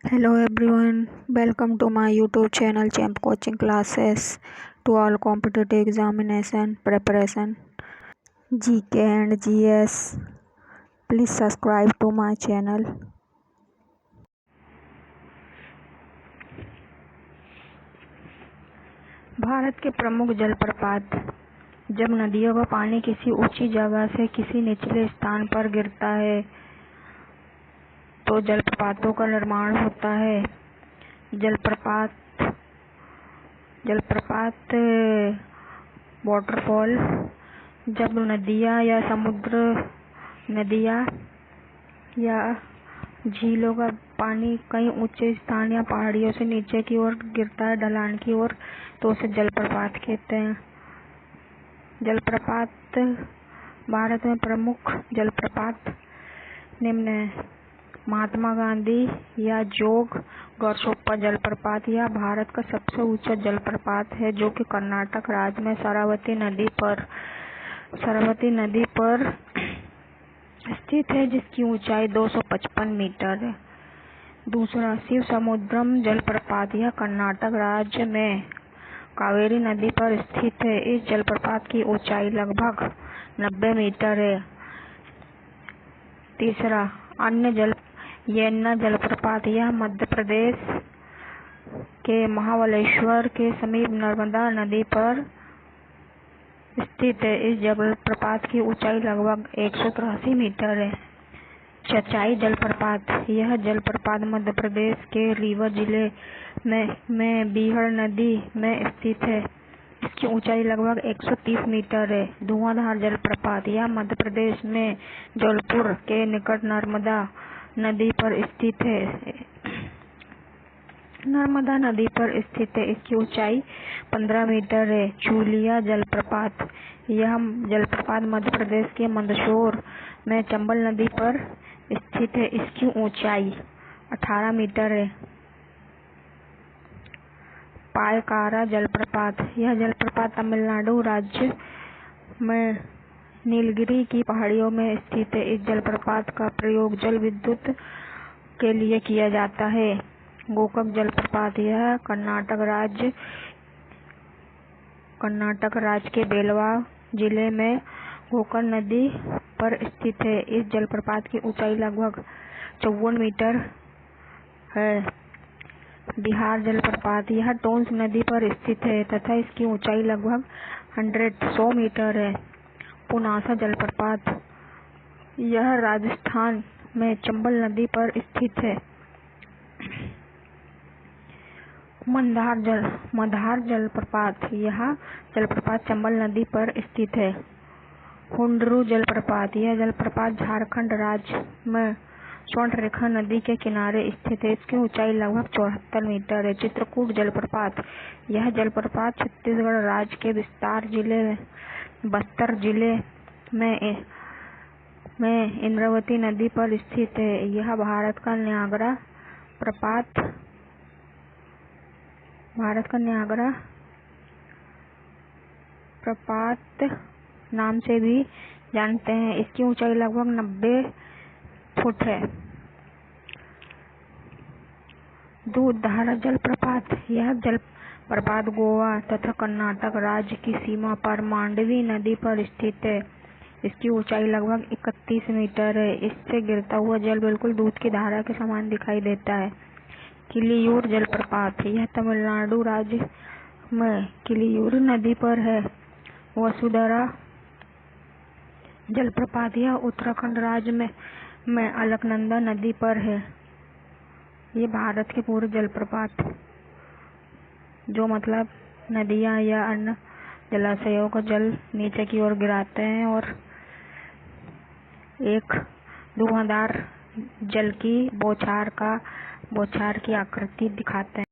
Hello everyone, welcome to my YouTube channel Champ Coaching Classes to all competitive examination preparation GK and GS. Please subscribe to my channel. Bharat के प्रमुख जलप्रपात। जब नदियों का पानी किसी ऊंची जगह से किसी निचले स्थान पर गिरता है तो जलप्रपातों का निर्माण होता है। जलप्रपात वाटरफॉल जब नदियाँ या समुद्र नदियाँ या झीलों का पानी कहीं ऊंचे स्थान या पहाड़ियों से नीचे की ओर गिरता है, ढलान की ओर, तो उसे जलप्रपात कहते हैं। जलप्रपात भारत में प्रमुख जलप्रपात निम्न है। महात्मा गांधी या जोग गौरसोप्पा जलप्रपात यह भारत का सबसे ऊंचा जलप्रपात है जो कि कर्नाटक राज्य में शरावती नदी पर स्थित है, जिसकी ऊंचाई 255 मीटर है। दूसरा, शिव समुद्रम जलप्रपात यह कर्नाटक राज्य में कावेरी नदी पर स्थित है। इस जलप्रपात की ऊंचाई लगभग 90 मीटर है। तीसरा, यन्ना जलप्रपात यह मध्य प्रदेश के महाबलेश्वर के समीप नर्मदा नदी पर स्थित है। इस जलप्रपात की ऊंचाई लगभग 183 मीटर है। चचाई जलप्रपात यह जलप्रपात मध्य प्रदेश के रीवा जिले में बीहड़ नदी में स्थित है। इसकी ऊंचाई लगभग 130 मीटर है। धुआंधार जलप्रपात यह मध्य प्रदेश में जौनपुर के निकट नर्मदा नदी पर स्थित है। इसकी ऊंचाई 15 मीटर है। चूलिया जलप्रपात यह जलप्रपात मध्य प्रदेश के मंदसौर में चंबल नदी पर स्थित है। इसकी ऊंचाई 18 मीटर है। पायकारा जलप्रपात यह जलप्रपात तमिलनाडु राज्य में नीलगिरी की पहाड़ियों में स्थित है। इस जलप्रपात का प्रयोग जल विद्युत के लिए किया जाता है। गोकाक जलप्रपात यह कर्नाटक राज्य के बेलवा जिले में गोकर्ण नदी पर स्थित है। इस जलप्रपात की ऊंचाई लगभग 54 मीटर है। बिहार जलप्रपात यह टोंस नदी पर स्थित है तथा इसकी ऊंचाई लगभग 100 मीटर है। पुनासा जलप्रपात यह राजस्थान में चंबल नदी पर स्थित है। मधार जलप्रपात यह जलप्रपात चंबल नदी पर स्थित है। हुंडरू जलप्रपात यह जलप्रपात झारखंड राज्य में स्वर्णरेखा नदी के किनारे स्थित है। इसकी ऊंचाई लगभग 74 मीटर है। चित्रकूट जलप्रपात यह जलप्रपात छत्तीसगढ़ राज्य के बस्तर जिले में इंद्रावती नदी पर स्थित है। यह भारत का न्यागरा प्रपात नाम से भी जानते हैं। इसकी ऊंचाई लगभग 90 फुट है। दूधधारा जलप्रपात यह जलप्रपात गोवा तथा कर्नाटक राज्य की सीमा पर मांडवी नदी पर स्थित है। इसकी ऊंचाई लगभग 31 मीटर है। इससे गिरता हुआ जल बिल्कुल दूध की धारा के समान दिखाई देता है। किलियूर जलप्रपात यह तमिलनाडु राज्य में किलियूर नदी पर है। वसुधरा जलप्रपात यह उत्तराखंड राज्य में अलकनंदा नदी पर है। ये भारत के पूरे जलप्रपात जो मतलब नदियाँ या अन्य जलाशयों का जल नीचे की ओर गिराते हैं और एक धुआंधार जल की बौछार की आकृति दिखाते हैं।